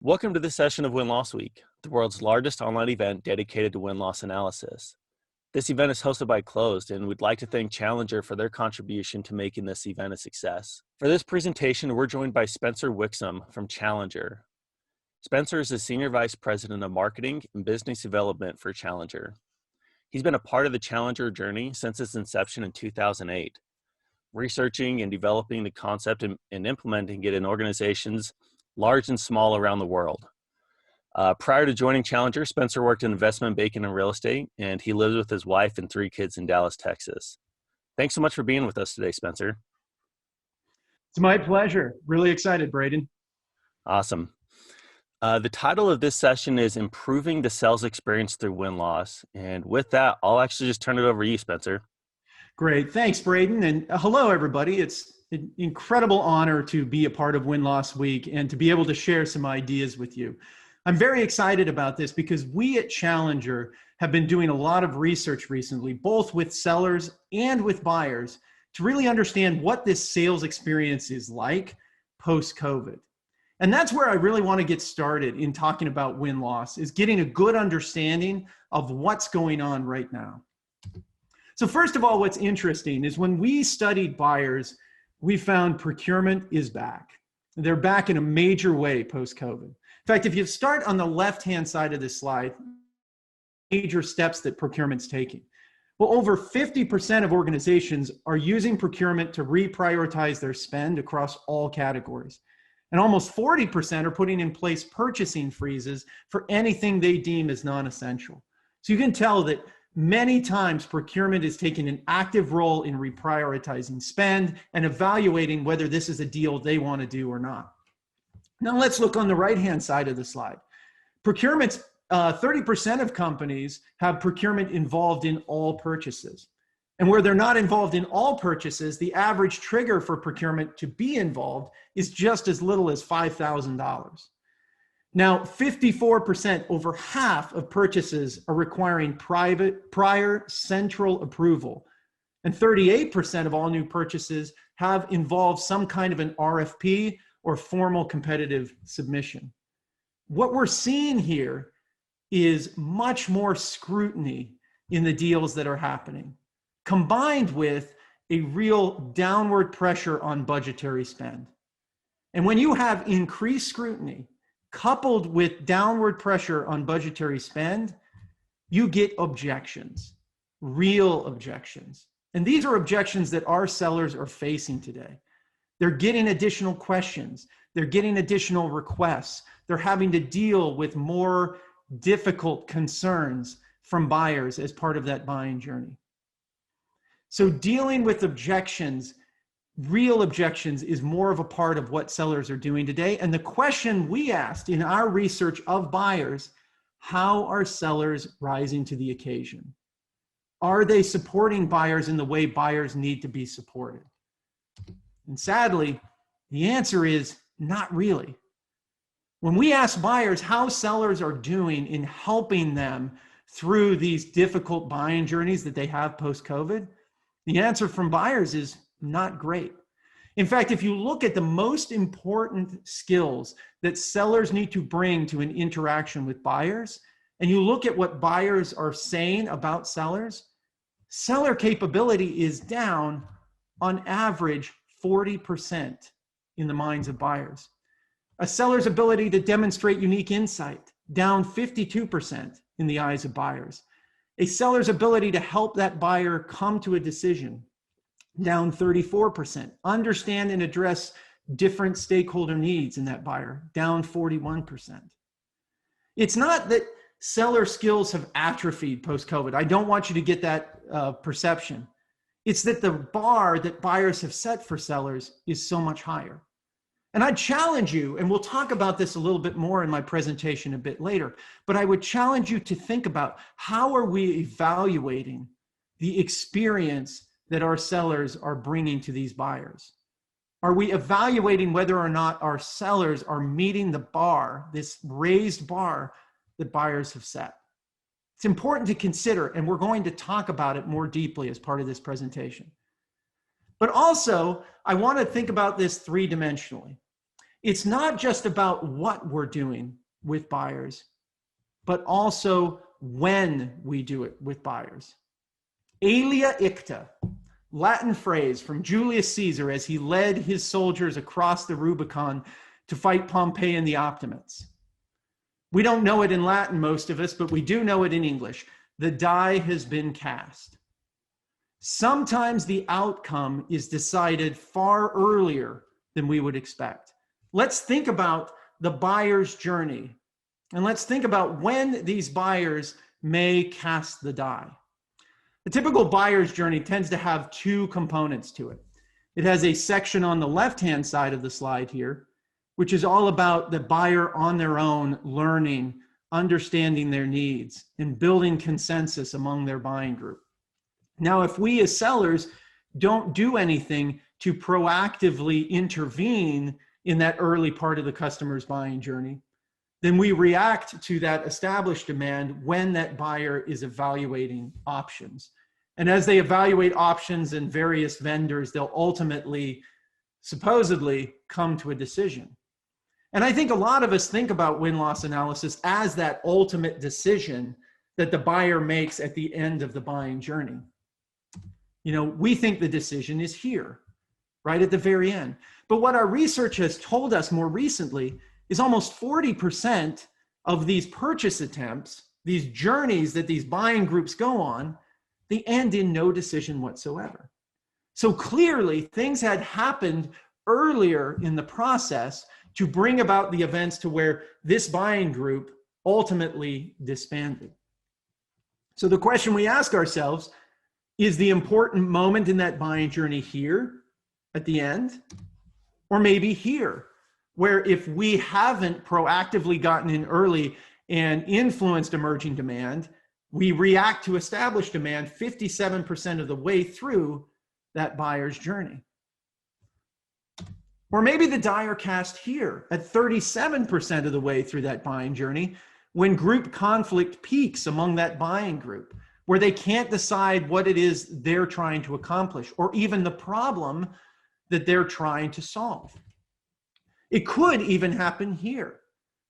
Welcome to this session of WinLossWeek, the world's largest online event dedicated to win-loss analysis. This event is hosted by Clozd, and we'd like to thank Challenger for their contribution to making this event a success. For this presentation, we're joined by Spencer Wixom from Challenger. Spencer is the Senior Vice President of Marketing and Business Development for Challenger. He's been a part of the Challenger journey since its inception in 2008, researching and developing the concept and implementing it in organizations large and small around the world. Prior to joining Challenger, Spencer worked in investment banking and real estate, and he lives with his wife and 3 kids in Dallas, Texas. Thanks so much for being with us today, Spencer. It's my pleasure. Really excited, Braden. Awesome. The title of this session is Improving the Sales Experience Through Win-Loss. And with that, I'll actually just turn it over to you, Spencer. Great. Thanks, Braden. And hello, everybody. It's an incredible honor to be a part of WinLossWeek and to be able to share some ideas with you. I'm very excited about this because we at Challenger have been doing a lot of research recently, both with sellers and with buyers, to really understand what this sales experience is like post-COVID. And that's where I really want to get started in talking about win-loss, is getting a good understanding of what's going on right now. So first of all, what's interesting is when we studied buyers, we found procurement is back. They're back in a major way post-COVID. In fact, if you start on the left-hand side of this slide, major steps that procurement's taking. Well, over 50% of organizations are using procurement to reprioritize their spend across all categories. And almost 40% are putting in place purchasing freezes for anything they deem as non-essential. So you can tell that many times procurement is taking an active role in reprioritizing spend and evaluating whether this is a deal they want to do or not. Now let's look on the right-hand side of the slide. Procurement's 30% of companies have procurement involved in all purchases. And where they're not involved in all purchases, the average trigger for procurement to be involved is just as little as $5,000. Now, 54%, over half of purchases are requiring prior central approval. And 38% of all new purchases have involved some kind of an RFP or formal competitive submission. What we're seeing here is much more scrutiny in the deals that are happening, combined with a real downward pressure on budgetary spend. And when you have increased scrutiny, coupled with downward pressure on budgetary spend, you get objections, real objections. And these are objections that our sellers are facing today. They're getting additional questions. They're getting additional requests. They're having to deal with more difficult concerns from buyers as part of that buying journey. So dealing with objections, real objections, is more of a part of what sellers are doing today. And the question we asked in our research of buyers, how are sellers rising to the occasion? Are they supporting buyers in the way buyers need to be supported? And sadly, the answer is not really. When we ask buyers how sellers are doing in helping them through these difficult buying journeys that they have post-COVID, the answer from buyers is not great. In fact, if you look at the most important skills that sellers need to bring to an interaction with buyers, and you look at what buyers are saying about sellers, seller capability is down on average 40% in the minds of buyers. A seller's ability to demonstrate unique insight, down 52% in the eyes of buyers. A seller's ability to help that buyer come to a decision, down 34%. Understand and address different stakeholder needs in that buyer, down 41%. It's not that seller skills have atrophied post-COVID. I don't want you to get that perception. It's that the bar that buyers have set for sellers is so much higher. And I challenge you, and we'll talk about this a little bit more in my presentation a bit later, but I would challenge you to think about how are we evaluating the experience that our sellers are bringing to these buyers? Are we evaluating whether or not our sellers are meeting the bar, this raised bar that buyers have set? It's important to consider, and we're going to talk about it more deeply as part of this presentation. But also, I want to think about this three-dimensionally. It's not just about what we're doing with buyers, but also when we do it with buyers. Alia icta, Latin phrase from Julius Caesar as he led his soldiers across the Rubicon to fight Pompey and the Optimates. We don't know it in Latin, most of us, but we do know it in English. The die has been cast. Sometimes the outcome is decided far earlier than we would expect. Let's think about the buyer's journey, and let's think about when these buyers may cast the die. The typical buyer's journey tends to have two components to it. It has a section on the left-hand side of the slide here, which is all about the buyer on their own learning, understanding their needs, and building consensus among their buying group. Now, if we as sellers don't do anything to proactively intervene in that early part of the customer's buying journey, then we react to that established demand when that buyer is evaluating options. And as they evaluate options and various vendors, they'll ultimately, supposedly, come to a decision. And I think a lot of us think about win-loss analysis as that ultimate decision that the buyer makes at the end of the buying journey. You know, we think the decision is here, right at the very end. But what our research has told us more recently is almost 40% of these purchase attempts, these journeys that these buying groups go on, they end in no decision whatsoever. So clearly, things had happened earlier in the process to bring about the events to where this buying group ultimately disbanded. So the question we ask ourselves, is the important moment in that buying journey here at the end? Or maybe here, where if we haven't proactively gotten in early and influenced emerging demand, we react to established demand 57% of the way through that buyer's journey. Or maybe the die are cast here at 37% of the way through that buying journey when group conflict peaks among that buying group, where they can't decide what it is they're trying to accomplish or even the problem that they're trying to solve. It could even happen here,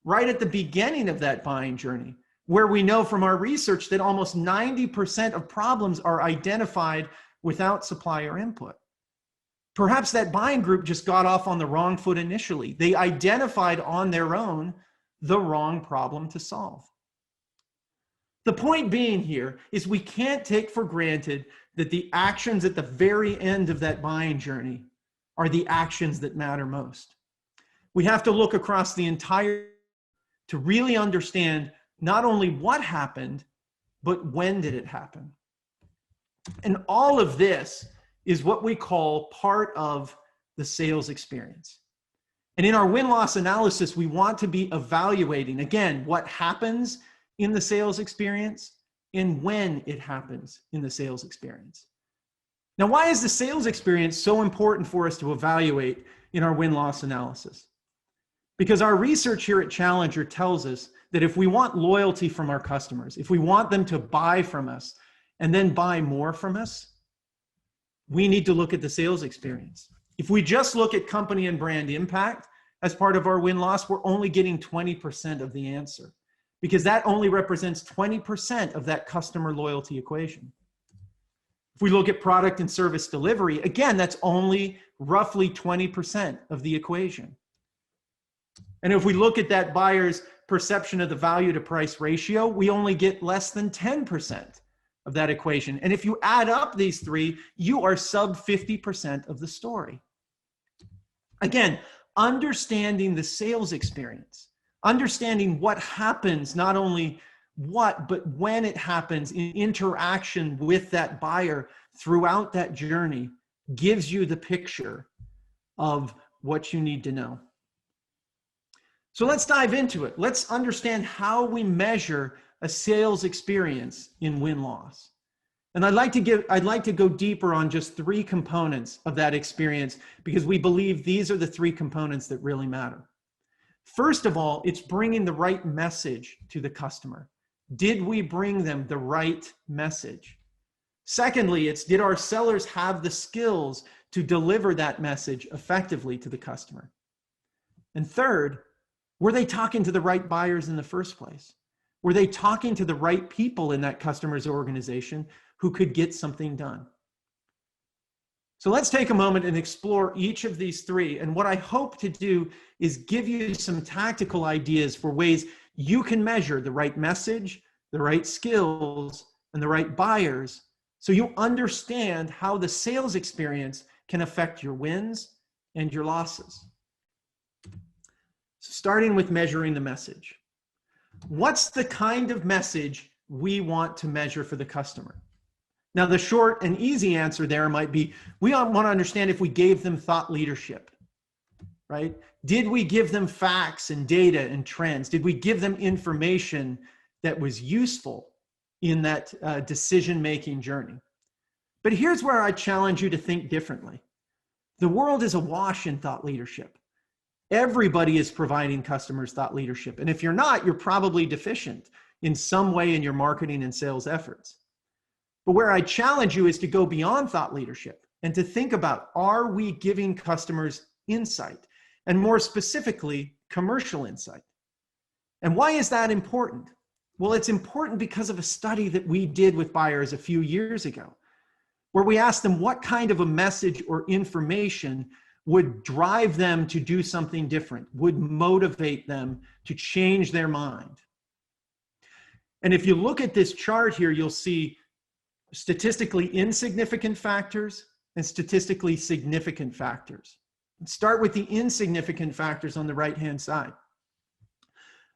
right at the beginning of that buying journey, where we know from our research that almost 90% of problems are identified without supplier input. Perhaps that buying group just got off on the wrong foot initially. They identified on their own the wrong problem to solve. The point being here is we can't take for granted that the actions at the very end of that buying journey are the actions that matter most. We have to look across the entire to really understand not only what happened, but when did it happen? And all of this is what we call part of the sales experience. And in our win-loss analysis, we want to be evaluating, again, what happens in the sales experience and when it happens in the sales experience. Now, why is the sales experience so important for us to evaluate in our win-loss analysis? Because our research here at Challenger tells us that if we want loyalty from our customers, if we want them to buy from us and then buy more from us, we need to look at the sales experience. If we just look at company and brand impact as part of our win-loss, we're only getting 20% of the answer, because that only represents 20% of that customer loyalty equation. If we look at product and service delivery, again, that's only roughly 20% of the equation. And if we look at that buyer's perception of the value to price ratio, we only get less than 10% of that equation. And if you add up these three, you are sub 50% of the story. Again, understanding the sales experience, understanding what happens, not only what, but when it happens in interaction with that buyer throughout that journey, gives you the picture of what you need to know. So let's dive into it. Let's understand how we measure a sales experience in win-loss. And I'd like to go deeper on just three components of that experience, because we believe these are the three components that really matter. First of all, it's bringing the right message to the customer. Did we bring them the right message? Secondly, it's did our sellers have the skills to deliver that message effectively to the customer? And third, were they talking to the right buyers in the first place? Were they talking to the right people in that customer's organization who could get something done? So let's take a moment and explore each of these three. And what I hope to do is give you some tactical ideas for ways you can measure the right message, the right skills, and the right buyers, so you understand how the sales experience can affect your wins and your losses. So starting with measuring the message. What's the kind of message we want to measure for the customer? Now, the short and easy answer there might be, we want to understand if we gave them thought leadership, right? Did we give them facts and data and trends? Did we give them information that was useful in that decision-making journey? But here's where I challenge you to think differently. The world is awash in thought leadership. Everybody is providing customers thought leadership. And if you're not, you're probably deficient in some way in your marketing and sales efforts. But where I challenge you is to go beyond thought leadership and to think about, are we giving customers insight? And more specifically, commercial insight. And why is that important? Well, it's important because of a study that we did with buyers a few years ago, where we asked them what kind of a message or information would drive them to do something different, would motivate them to change their mind. And if you look at this chart here, you'll see statistically insignificant factors and statistically significant factors. Let's start with the insignificant factors on the right-hand side.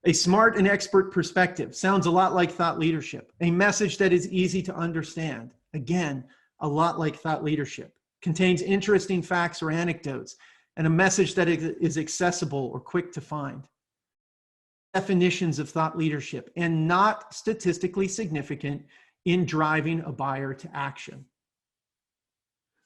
A smart and expert perspective sounds a lot like thought leadership. A message that is easy to understand, again, a lot like thought leadership. Contains interesting facts or anecdotes, and a message that is accessible or quick to find. Definitions of thought leadership, and not statistically significant in driving a buyer to action.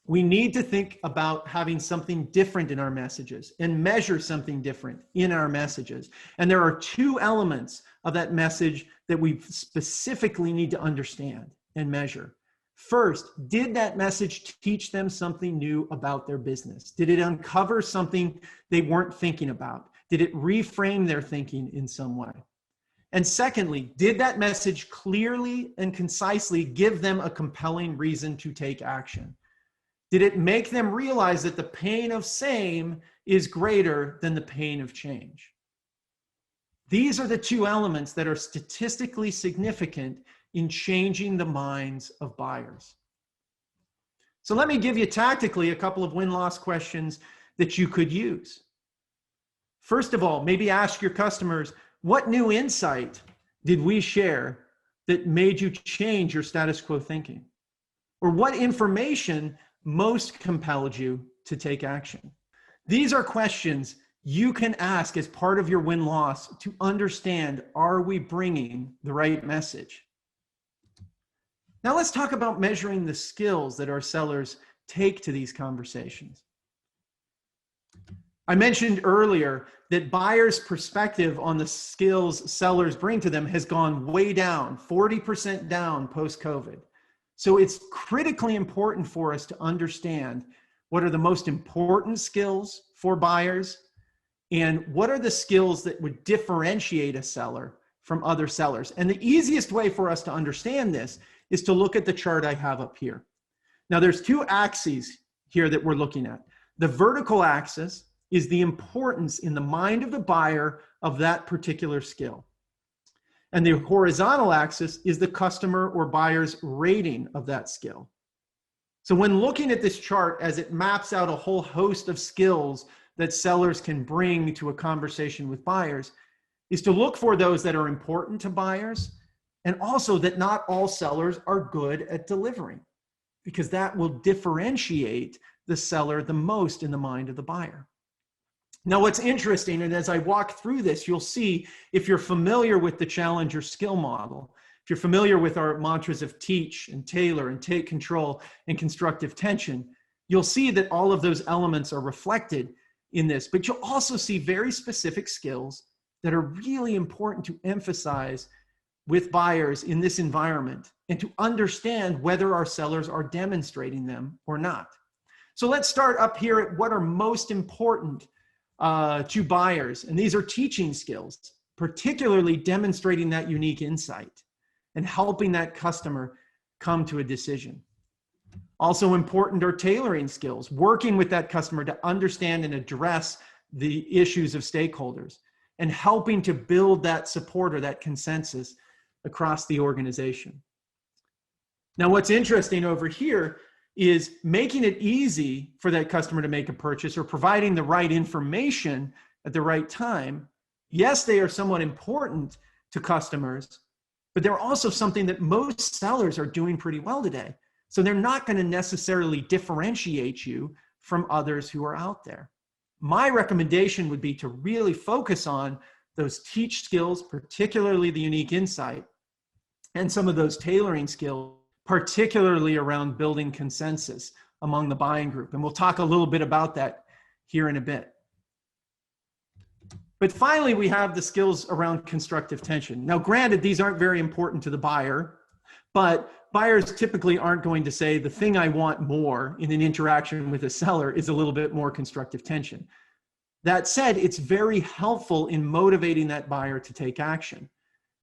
We need to think about having something different in our messages and measure something different in our messages. And there are two elements of that message that we specifically need to understand and measure. First, did that message teach them something new about their business? Did it uncover something they weren't thinking about? Did it reframe their thinking in some way? And secondly, did that message clearly and concisely give them a compelling reason to take action? Did it make them realize that the pain of same is greater than the pain of change? These are the two elements that are statistically significant in changing the minds of buyers. So let me give you tactically a couple of win-loss questions that you could use. First of all, maybe ask your customers, what new insight did we share that made you change your status quo thinking? Or what information most compelled you to take action? These are questions you can ask as part of your win-loss to understand, are we bringing the right message? Now let's talk about measuring the skills that our sellers take to these conversations. I mentioned earlier that buyers' perspective on the skills sellers bring to them has gone way down, 40% down post-COVID. So it's critically important for us to understand what are the most important skills for buyers and what are the skills that would differentiate a seller from other sellers. And the easiest way for us to understand this is to look at the chart I have up here. Now there's two axes here that we're looking at. The vertical axis is the importance in the mind of the buyer of that particular skill. And the horizontal axis is the customer or buyer's rating of that skill. So when looking at this chart as it maps out a whole host of skills that sellers can bring to a conversation with buyers, is to look for those that are important to buyers, and also that not all sellers are good at delivering, because that will differentiate the seller the most in the mind of the buyer. Now, what's interesting, and as I walk through this, you'll see, if you're familiar with the Challenger skill model, if you're familiar with our mantras of teach and tailor and take control and constructive tension, you'll see that all of those elements are reflected in this. But you'll also see very specific skills that are really important to emphasize with buyers in this environment and to understand whether our sellers are demonstrating them or not. So let's start up here at what are most important to buyers. And these are teaching skills, particularly demonstrating that unique insight and helping that customer come to a decision. Also important are tailoring skills, working with that customer to understand and address the issues of stakeholders and helping to build that support or that consensus across the organization. Now, what's interesting over here is making it easy for that customer to make a purchase or providing the right information at the right time. Yes, they are somewhat important to customers, but they're also something that most sellers are doing pretty well today. So they're not going to necessarily differentiate you from others who are out there. My recommendation would be to really focus on those teach skills, particularly the unique insight, and some of those tailoring skills, particularly around building consensus among the buying group. And we'll talk a little bit about that here in a bit. But finally, we have the skills around constructive tension. Now, granted, these aren't very important to the buyer, but buyers typically aren't going to say the thing I want more in an interaction with a seller is a little bit more constructive tension. That said, it's very helpful in motivating that buyer to take action.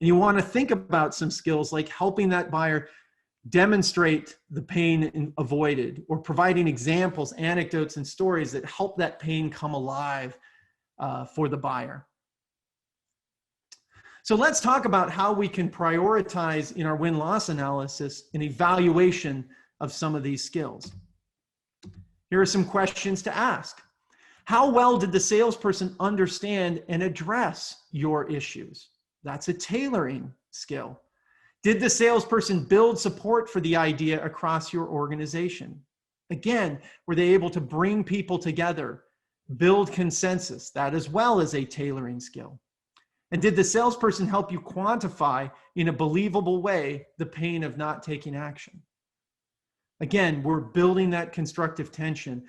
And you want to think about some skills like helping that buyer demonstrate the pain avoided, or providing examples, anecdotes, and stories that help that pain come alive for the buyer. So let's talk about how we can prioritize in our win-loss analysis an evaluation of some of these skills. Here are some questions to ask. How well did the salesperson understand and address your issues? That's a tailoring skill. Did the salesperson build support for the idea across your organization? Again, were they able to bring people together, build consensus? That as well as a tailoring skill. And did the salesperson help you quantify in a believable way the pain of not taking action? Again, we're building that constructive tension.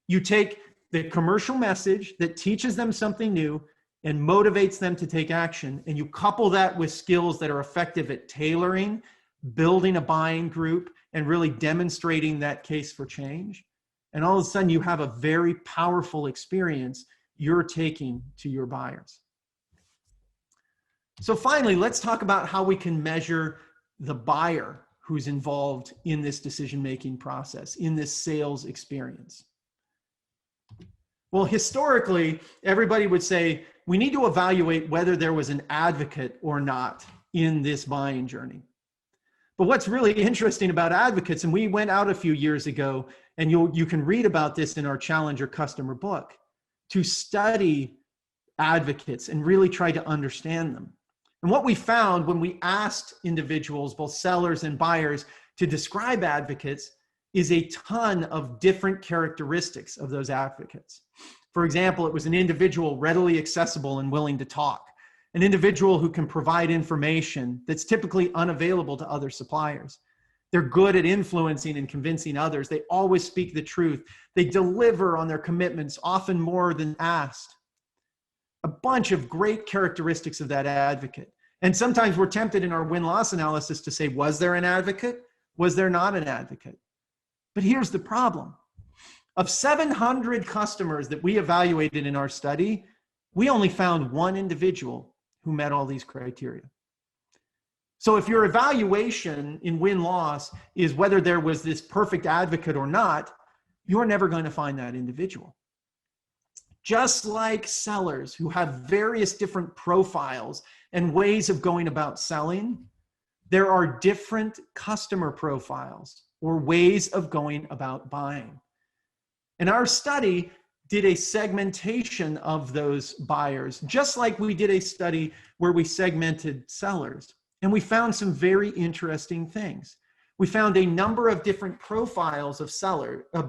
You take the commercial message that teaches them something new and motivates them to take action, and you couple that with skills that are effective at tailoring, building a buying group, and really demonstrating that case for change. And all of a sudden, you have a very powerful experience you're taking to your buyers. So finally, let's talk about how we can measure the buyer who's involved in this decision-making process, in this sales experience. Well, historically, everybody would say, we need to evaluate whether there was an advocate or not in this buying journey. But what's really interesting about advocates, and we went out a few years ago, and you can read about this in our Challenger customer book, to study advocates and really try to understand them. And what we found when we asked individuals, both sellers and buyers, to describe advocates is a ton of different characteristics of those advocates. For example, it was an individual readily accessible and willing to talk, an individual who can provide information that's typically unavailable to other suppliers. They're good at influencing and convincing others. They always speak the truth. They deliver on their commitments, often more than asked. A bunch of great characteristics of that advocate. And sometimes we're tempted in our win-loss analysis to say, was there an advocate? Was there not an advocate? But here's the problem. Of 700 customers that we evaluated in our study, we only found one individual who met all these criteria. So if your evaluation in win-loss is whether there was this perfect advocate or not, you're never going to find that individual. Just like sellers who have various different profiles and ways of going about selling, there are different customer profiles or ways of going about buying. And our study did a segmentation of those buyers, just like we did a study where we segmented sellers. And we found some very interesting things. We found a number of different profiles of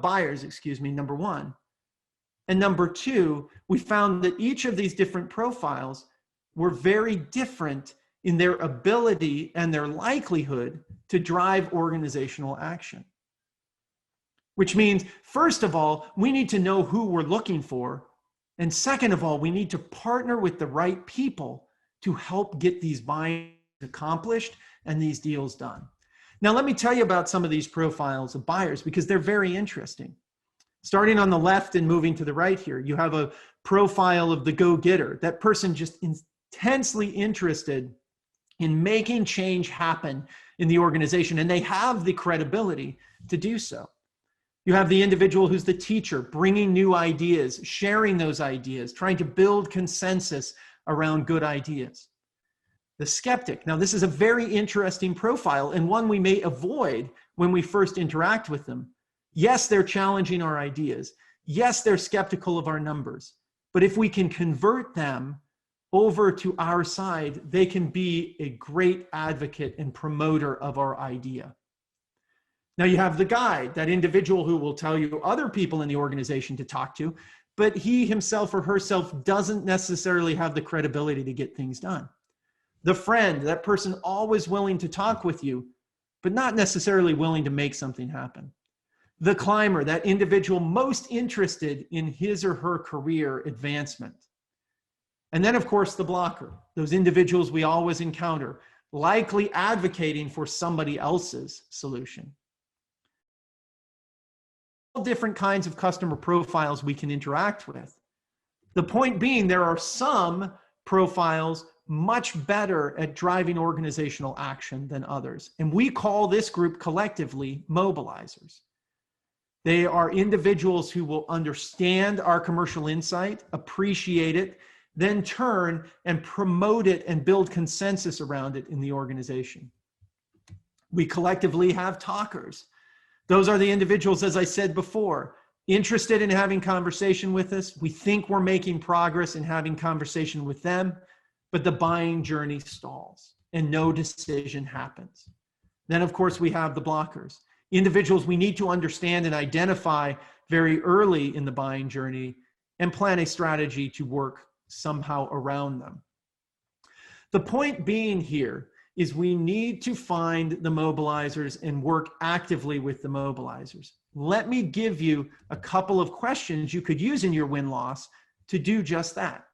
buyers, number one. And number two, we found that each of these different profiles were very different in their ability and their likelihood to drive organizational action. Which means, first of all, we need to know who we're looking for. And second of all, we need to partner with the right people to help get these buying accomplished and these deals done. Now, let me tell you about some of these profiles of buyers because they're very interesting. Starting on the left and moving to the right here, you have a profile of the go-getter, that person just intensely interested in making change happen in the organization, and they have the credibility to do so. You have the individual who's the teacher, bringing new ideas, sharing those ideas, trying to build consensus around good ideas. The skeptic. Now, this is a very interesting profile and one we may avoid when we first interact with them. Yes, they're challenging our ideas. Yes, they're skeptical of our numbers. But if we can convert them over to our side, they can be a great advocate and promoter of our idea. Now you have the guide, that individual who will tell you other people in the organization to talk to, but he himself or herself doesn't necessarily have the credibility to get things done. The friend, that person always willing to talk with you, but not necessarily willing to make something happen. The climber, that individual most interested in his or her career advancement. And then, of course, the blocker, those individuals we always encounter, likely advocating for somebody else's solution. All different kinds of customer profiles we can interact with. The point being, there are some profiles much better at driving organizational action than others. And we call this group collectively mobilizers. They are individuals who will understand our commercial insight, appreciate it, then turn and promote it and build consensus around it in the organization. We collectively have talkers. Those are the individuals, as I said before, interested in having conversation with us. We think we're making progress in having conversation with them, but the buying journey stalls and no decision happens. Then, of course, we have the blockers. Individuals we need to understand and identify very early in the buying journey and plan a strategy to work somehow around them. The point being here is we need to find the mobilizers and work actively with the mobilizers. Let me give you a couple of questions you could use in your win-loss to do just that.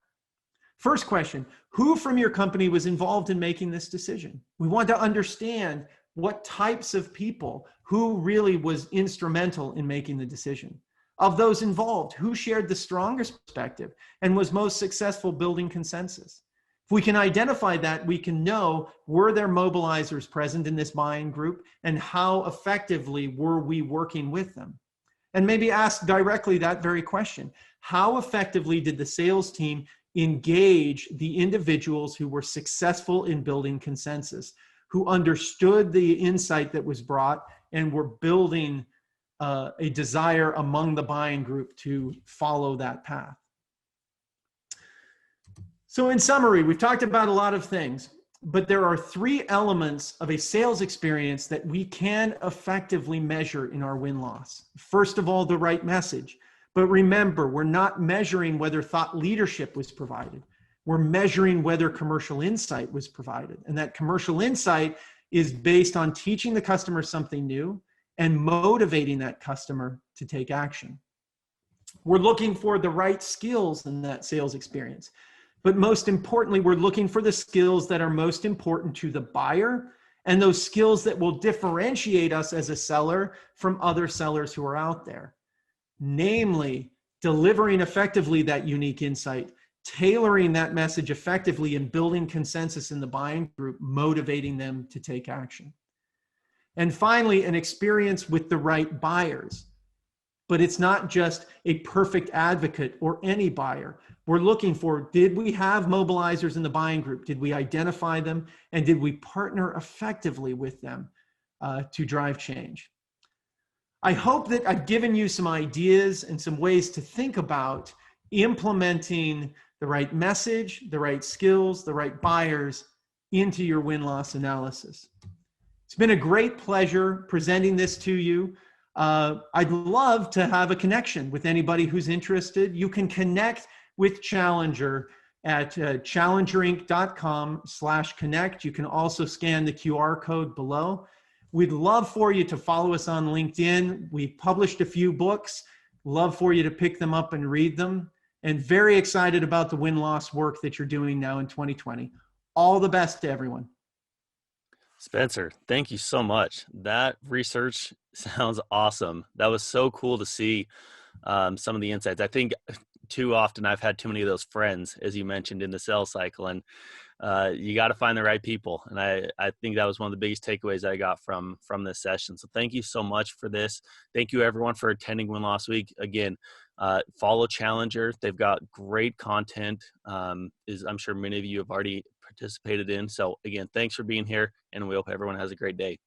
First question, who from your company was involved in making this decision? We want to understand what types of people, who really was instrumental in making the decision. Of those involved, who shared the strongest perspective and was most successful building consensus? If we can identify that, we can know, were there mobilizers present in this buying group and how effectively were we working with them? And maybe ask directly that very question. How effectively did the sales team engage the individuals who were successful in building consensus, who understood the insight that was brought and were building a desire among the buying group to follow that path? So in summary, we've talked about a lot of things, but there are three elements of a sales experience that we can effectively measure in our win-loss. First of all, the right message. But remember, we're not measuring whether thought leadership was provided. We're measuring whether commercial insight was provided. And that commercial insight is based on teaching the customer something new and motivating that customer to take action. We're looking for the right skills in that sales experience. But most importantly, we're looking for the skills that are most important to the buyer and those skills that will differentiate us as a seller from other sellers who are out there. Namely, delivering effectively that unique insight, tailoring that message effectively, and building consensus in the buying group, motivating them to take action. And finally, an experience with the right buyers. But it's not just a perfect advocate or any buyer. We're looking for, did we have mobilizers in the buying group? Did we identify them? And did we partner effectively with them to drive change? I hope that I've given you some ideas and some ways to think about implementing the right message, the right skills, the right buyers into your win-loss analysis. It's been a great pleasure presenting this to you. I'd love to have a connection with anybody who's interested. You can connect with Challenger at challengerinc.com/connect. You can also scan the QR code below. We'd love for you to follow us on LinkedIn. We've published a few books. Love for you to pick them up and read them. And very excited about the win-loss work that you're doing now in 2020. All the best to everyone. Spencer, thank you so much. That research sounds awesome. That was so cool to see some of the insights. I think too often I've had too many of those friends, as you mentioned, in the sales cycle, and you got to find the right people. And I think that was one of the biggest takeaways I got from this session. So thank you so much for this. Thank you everyone for attending Win-Loss Week. Again, follow Challenger. They've got great content, is I'm sure many of you have already participated in. So again, thanks for being here, and we hope everyone has a great day.